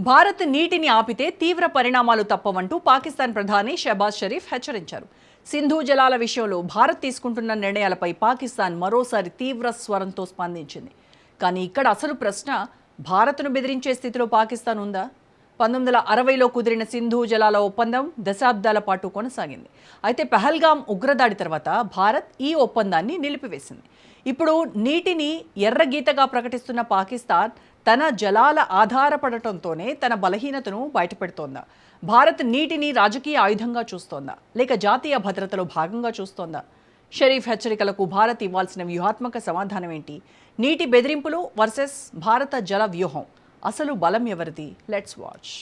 భారత్ నీటిని ఆపితే తీవ్ర పరిణామాలు తప్పవంటూ పాకిస్తాన్ ప్రధాని షహబాజ్ షరీఫ్ హెచ్చరించారు. సింధు జలాల విషయంలో భారత్ తీసుకుంటున్న నిర్ణయాలపై పాకిస్తాన్ మరోసారి తీవ్ర స్వరంతో స్పందించింది. కానీ ఇక్కడ అసలు ప్రశ్న, భారత్ను బెదిరించే స్థితిలో పాకిస్తాన్ ఉందా? 1960లో కుదిరిన సింధు జలాల ఒప్పందం దశాబ్దాల పాటు కొనసాగింది. అయితే పహల్గామ్ ఉగ్రదాడి తర్వాత భారత్ ఈ ఒప్పందాన్ని నిలిపివేసింది. ఇప్పుడు నీటిని ఎర్రగీతగా ప్రకటిస్తున్న పాకిస్తాన్ తన జలాల ఆధారపడటంతోనే తన బలహీనతను బయటపెడుతోందా? భారత్ నీటిని రాజకీయ ఆయుధంగా చూస్తోందా, లేక జాతీయ భద్రతలో భాగంగా చూస్తోందా? షరీఫ్ హెచ్చరికలకు భారత్ ఇవ్వాల్సిన వ్యూహాత్మక సమాధానం ఏంటి? నీటి బెదిరింపులు వర్సెస్ భారత జల వ్యూహం, అసలు బలం ఎవరిది? Let's watch.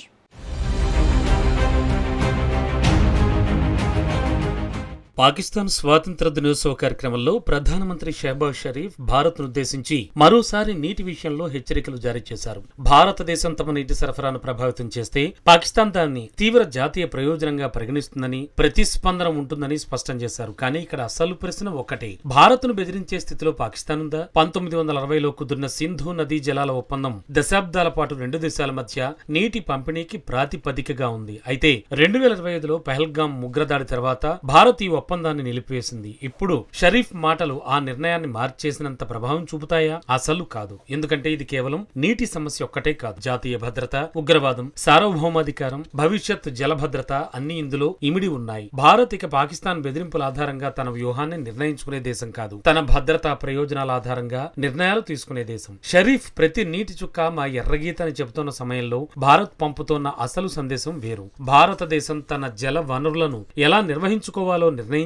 పాకిస్తాన్ స్వాతంత్ర దినోత్సవ కార్యక్రమంలో ప్రధానమంత్రి షహబాజ్ షరీఫ్ భారత్ను ఉద్దేశించి మరోసారి నీటి విషయంలో హెచ్చరికలు జారీ చేశారు. భారతదేశం తమ నీటి సరఫరాను ప్రభావితం చేస్తే పాకిస్తాన్ దాన్ని తీవ్ర జాతీయ ప్రయోజనంగా పరిగణిస్తుందని, ప్రతిస్పందన ఉంటుందని స్పష్టం చేశారు. కానీ ఇక్కడ అసలు ప్రశ్న ఒక్కటే, భారత్ను బెదిరించే స్థితిలో పాకిస్తాన్ ఉందా? 1960లో కుదిరిన సింధు నదీ జలాల ఒప్పందం దశాబ్దాల పాటు రెండు దేశాల మధ్య నీటి పంపిణీకి ప్రాతిపదికగా ఉంది. అయితే 2025లో పహల్గామ్ ఉగ్రదాడి తర్వాత భారత్ ఈ ఒప్పందాన్ని నిలిపివేసింది. ఇప్పుడు షరీఫ్ మాటలు ఆ నిర్ణయాన్ని మార్చేసినంత ప్రభావం చూపుతాయా? అసలు కాదు. ఎందుకంటే ఇది కేవలం నీటి సమస్య ఒక్కటే కాదు. జాతీయ భద్రత, ఉగ్రవాదం, సార్వభౌమాధికారం, భవిష్యత్ జల భద్రత అన్ని ఇందులో ఇమిడి ఉన్నాయి. భారత్ ఇక పాకిస్తాన్ బెదిరింపుల ఆధారంగా తన వ్యూహాన్ని నిర్ణయించుకునే దేశం కాదు, తన భద్రతా ప్రయోజనాల ఆధారంగా నిర్ణయాలు తీసుకునే దేశం. షరీఫ్ ప్రతి నీటి చుక్క మా ఎర్రగీత అని చెబుతున్న సమయంలో భారత్ పంపుతోన్న అసలు సందేశం వేరు. భారతదేశం తన జల వనరులను ఎలా నిర్వహించుకోవాలో నిర్ణయించేది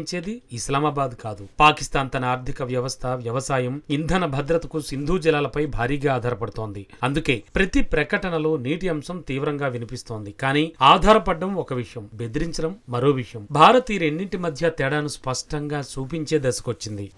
ఇస్లామాబాద్ కాదు. పాకిస్తాన్ తన ఆర్థిక వ్యవస్థ, వ్యవసాయం, ఇంధన భద్రతకు సింధు జలాలపై భారీగా ఆధారపడుతోంది. అందుకే ప్రతి ప్రకటనలో నీటి అంశం తీవ్రంగా వినిపిస్తోంది. కానీ ఆధారపడడం ఒక విషయం, బెదిరించడం మరో విషయం. భారత్ ఈ రెండింటి మధ్య తేడాను స్పష్టంగా చూపించే దశకొచ్చింది.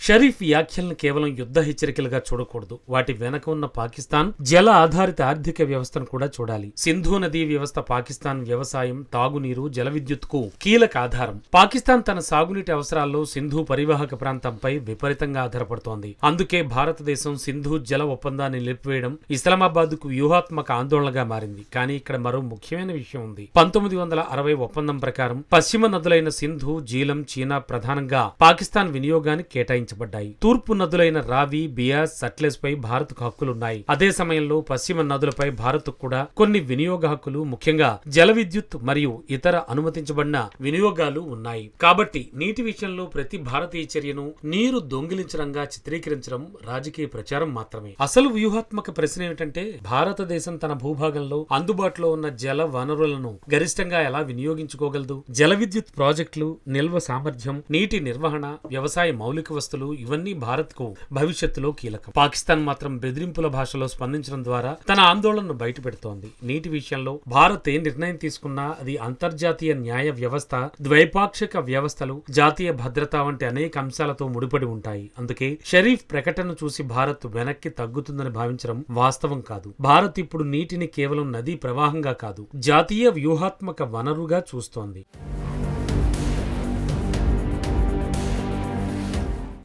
షరీఫ్ వ్యాఖ్యలను కేవలం యుద్ధ హెచ్చరికలుగా చూడకూడదు. వాటి వెనక ఉన్న పాకిస్తాన్ జల ఆధారిత ఆర్థిక వ్యవస్థను కూడా చూడాలి. సింధు నదీ వ్యవస్థ పాకిస్తాన్ వ్యవసాయం, తాగునీరు, జల విద్యుత్కు కీలక ఆధారం. పాకిస్తాన్ తన సాగునీటి అవసరాల్లో సింధు పరివాహక ప్రాంతంపై విపరీతంగా ఆధారపడుతోంది. అందుకే భారతదేశం సింధు జల ఒప్పందాన్ని నిలిపివేయడం ఇస్లామాబాద్ కు వ్యూహాత్మక ఆందోళనగా మారింది. కానీ ఇక్కడ మరో ముఖ్యమైన విషయం ఉంది. 1960 ఒప్పందం ప్రకారం పశ్చిమ నదులైన సింధు, జీలం, చీనా ప్రధానంగా పాకిస్తాన్ వినియోగానికి కేటాయించబడ్డాయి. తూర్పు నదులైన రావి, బియాస్, సట్లెజ్ పై భారత్ కు హక్కులున్నాయి. అదే సమయంలో పశ్చిమ నదులపై భారత్ కూడా కొన్ని వినియోగ హక్కులు, ముఖ్యంగా జల విద్యుత్ మరియు ఇతర అనుమతించబడిన వినియోగాలు ఉన్నాయి. కాబట్టి నీటి విషయంలో ప్రతి భారతీయ చర్యను నీరు దొంగిలించడంగా చిత్రీకరించడం రాజకీయ ప్రచారం మాత్రమే. అసలు వ్యూహాత్మక ప్రశ్న ఏమిటంటే, భారతదేశం తన భూభాగంలో అందుబాటులో ఉన్న జల వనరులను గరిష్టంగా ఎలా వినియోగించుకోగలదు? జల విద్యుత్ ప్రాజెక్టులు, నిల్వ సామర్థ్యం, నీటి నిర్వహణ, వ్యవసాయ మౌలిక వస్తువులు ఇవన్నీ భారత్ కు భవిష్యత్తులో కీలకం. పాకిస్తాన్ మాత్రం బెదిరింపుల భాషలో స్పందించడం ద్వారా తన ఆందోళనను బయటపెడుతోంది. నీటి విషయంలో భారత్ ఏ నిర్ణయం తీసుకున్నా అది అంతర్జాతీయ న్యాయ వ్యవస్థ, ద్వైపాక్షిక వ్యవస్థలు, జాతీయ భద్రత వంటి అనేక అంశాలతో ముడిపడి ఉంటాయి. అందుకే షరీఫ్ ప్రకటన చూసి భారత్ వెనక్కి తగ్గుతుందని భావించడం వాస్తవం కాదు. భారత్ ఇప్పుడు నీటిని కేవలం నదీ ప్రవాహంగా కాదు, జాతీయ వ్యూహాత్మక వనరుగా చూస్తోంది.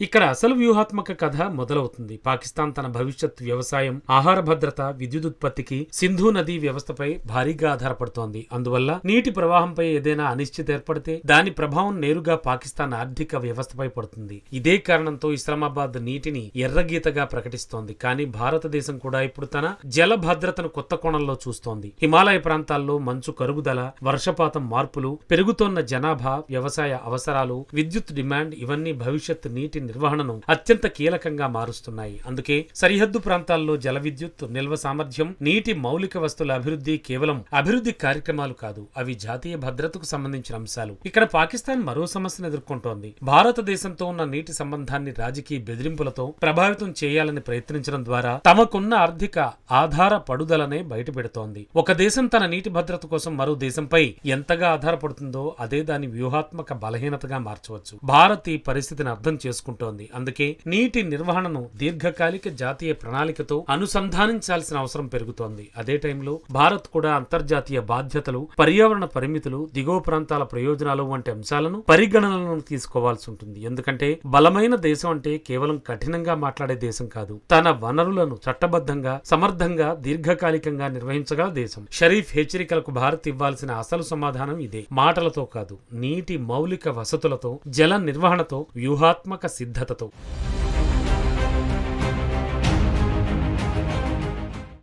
ఇక్కడ అసలు వ్యూహాత్మక కథ మొదలవుతుంది. పాకిస్తాన్ తన భవిష్యత్ వ్యవసాయం, ఆహార భద్రత, విద్యుదుత్పత్తికి సింధు నదీ వ్యవస్థపై భారీగా ఆధారపడుతోంది. అందువల్ల నీటి ప్రవాహంపై ఏదైనా అనిశ్చితి ఏర్పడితే దాని ప్రభావం నేరుగా పాకిస్తాన్ ఆర్థిక వ్యవస్థపై పడుతుంది. ఇదే కారణంతో ఇస్లామాబాద్ నీటిని ఎర్రగీతగా ప్రకటిస్తోంది. కానీ భారతదేశం కూడా ఇప్పుడు తన జల భద్రతను కొత్త కోణంలో చూస్తోంది. హిమాలయ ప్రాంతాల్లో మంచు కరుగుదల, వర్షపాతం మార్పులు, పెరుగుతోన్న జనాభా, వ్యవసాయ అవసరాలు, విద్యుత్ డిమాండ్ ఇవన్నీ భవిష్యత్ నీటి నిర్వహణను అత్యంత కీలకంగా మారుస్తున్నాయి. అందుకే సరిహద్దు ప్రాంతాల్లో జల విద్యుత్, నిల్వ సామర్థ్యం, నీటి మౌలిక వస్తువుల అభివృద్ధి కేవలం అభివృద్ధి కార్యక్రమాలు కాదు, అవి జాతీయ భద్రతకు సంబంధించిన అంశాలు. ఇక్కడ పాకిస్తాన్ మరో సమస్యను ఎదుర్కొంటోంది. భారతదేశంతో ఉన్న నీటి సంబంధాన్ని రాజకీయ బెదిరింపులతో ప్రభావితం చేయాలని ప్రయత్నించడం ద్వారా తమకున్న ఆర్థిక ఆధార పడుదలనే బయటపెడుతోంది. ఒక దేశం తన నీటి భద్రత కోసం మరో దేశంపై ఎంతగా ఆధారపడుతుందో అదే దాని వ్యూహాత్మక బలహీనతగా మార్చవచ్చు. భారత్ ఈ పరిస్థితిని అర్థం చేసుకుంటుంది. తీసుకుంటోంది. అందుకే నీటి నిర్వహణను దీర్ఘకాలిక జాతీయ ప్రణాళికతో అనుసంధానించాల్సిన అవసరం పెరుగుతోంది. అదే టైంలో భారత్ కూడా అంతర్జాతీయ బాధ్యతలు, పర్యావరణ పరిమితులు, దిగువ ప్రాంతాల ప్రయోజనాలు వంటి అంశాలను పరిగణనలోకి తీసుకోవాల్సి ఉంటుంది. ఎందుకంటే బలమైన దేశం అంటే కేవలం కఠినంగా మాట్లాడే దేశం కాదు, తన వనరులను చట్టబద్ధంగా, సమర్థంగా, దీర్ఘకాలికంగా నిర్వహించగల దేశం. షరీఫ్ హెచ్చరికలకు భారత్ ఇవ్వాల్సిన అసలు సమాధానం ఇదే. మాటలతో కాదు, నీటి మౌలిక వసతులతో, జల నిర్వహణతో, వ్యూహాత్మక సిద్ధతతో.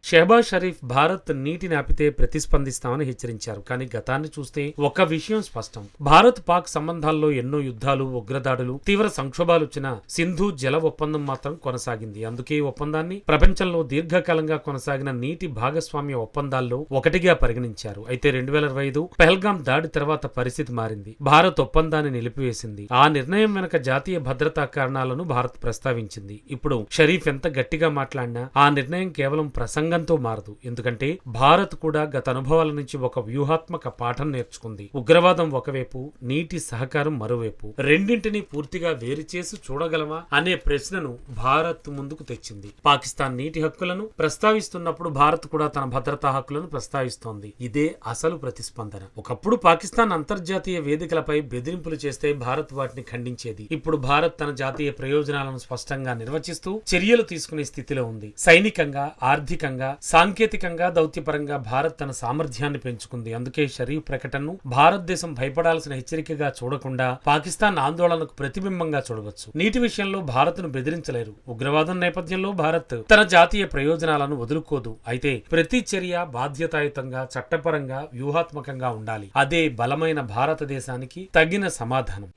షెహబాజ్ షరీఫ్ భారత్ నీటిని ఆపితే ప్రతిస్పందిస్తామని హెచ్చరించారు. కానీ గతాన్ని చూస్తే ఒక విషయం స్పష్టం. భారత్ పాక్ సంబంధాల్లో ఎన్నో యుద్ధాలు, ఉగ్రదాడులు, తీవ్ర సంక్షోభాలు వచ్చినా సింధు జల ఒప్పందం మాత్రం కొనసాగింది. అందుకే ఈ ఒప్పందాన్ని ప్రపంచంలో దీర్ఘకాలంగా కొనసాగిన నీటి భాగస్వామ్య ఒప్పందాల్లో ఒకటిగా పరిగణించారు. అయితే 2025 పెహల్గాం దాడి తర్వాత పరిస్థితి మారింది. భారత్ ఒప్పందాన్ని నిలిపివేసింది. ఆ నిర్ణయం వెనక జాతీయ భద్రతా కారణాలను భారత్ ప్రస్తావించింది. ఇప్పుడు షరీఫ్ ఎంత గట్టిగా మాట్లాడినా ఆ నిర్ణయం కేవలం ప్రసంగంతో మారదు. ఎందుకంటే భారత్ కూడా గత అనుభవాల నుంచి ఒక వ్యూహాత్మక పాఠం నేర్చుకుంది. ఉగ్రవాదం ఒకవైపు, నీటి సహకారం మరోవైపు. రెండింటినీ పూర్తిగా వేరు చేసి చూడగలమా అనే ప్రశ్నను భారత్ ముందుకు తెచ్చింది. పాకిస్తాన్ నీటి హక్కులను ప్రస్తావిస్తున్నప్పుడు భారత్ కూడా తన భద్రతా హక్కులను ప్రస్తావిస్తోంది. ఇదే అసలు ప్రతిస్పందన. ఒకప్పుడు పాకిస్తాన్ అంతర్జాతీయ వేదికలపై బెదిరింపులు చేస్తే భారత్ వాటిని ఖండించేది. ఇప్పుడు భారత్ తన జాతీయ ప్రయోజనాలను స్పష్టంగా నిర్వచిస్తూ చర్యలు తీసుకునే స్థితిలో ఉంది. సైనికంగా, ఆర్థికంగా, సాంకేతికంగా, దౌత్యపరంగా భారత్ తన సామర్థ్యాన్ని పెంచుకుంది. అందుకే షరీఫ్ ప్రకటనను భారతదేశం భయపడాల్సిన హెచ్చరికగా చూడకుండా పాకిస్తాన్ ఆందోళనకు ప్రతిబింబంగా చూడవచ్చు. నీటి విషయంలో భారత్ను బెదిరించలేరు. ఉగ్రవాదం నేపథ్యంలో భారత్ తన జాతీయ ప్రయోజనాలను వదులుకోదు. అయితే ప్రతి చర్య బాధ్యతాయుతంగా, చట్టపరంగా, వ్యూహాత్మకంగా ఉండాలి. అదే బలమైన భారతదేశానికి తగిన సమాధానం.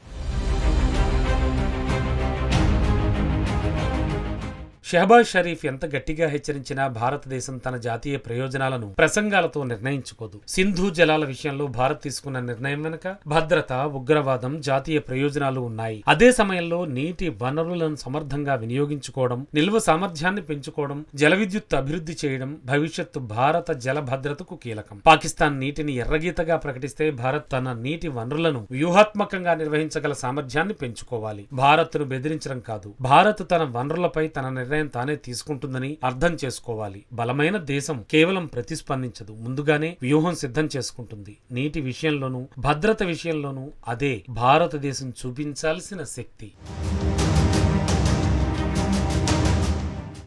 షెహబాజ్ షరీఫ్ ఎంత గట్టిగా హెచ్చరించినా భారతదేశం తన జాతీయ ప్రయోజనాలను ప్రసంగాలతో నిర్ణయించుకోదు. సింధు జలాల విషయంలో భారత్ తీసుకున్న నిర్ణయం వెనుక భద్రత, ఉగ్రవాదం, జాతీయ ప్రయోజనాలు ఉన్నాయి. అదే సమయంలో నీటి వనరులను సమర్థంగా వినియోగించుకోవడం, నిల్వ సామర్థ్యాన్ని పెంచుకోవడం, జల విద్యుత్ అభివృద్ధి చేయడం భవిష్యత్తు భారత జల భద్రతకు కీలకం. పాకిస్తాన్ నీటిని ఎర్రగీతగా ప్రకటిస్తే భారత్ తన నీటి వనరులను వ్యూహాత్మకంగా నిర్వహించగల సామర్థ్యాన్ని పెంచుకోవాలి. భారత్ను బెదిరించడం కాదు, భారత్ తన వనరులపై తన నిర్ణయం తానే తీసుకుంటుందని అర్థం చేసుకోవాలి. బలమైన దేశం కేవలం ప్రతిస్పందించదు, ముందుగానే వ్యూహం సిద్ధం చేసుకుంటుంది. నీటి విషయంలోనూ, భద్రత విషయంలోనూ అదే భారతదేశం చూపించాల్సిన శక్తి.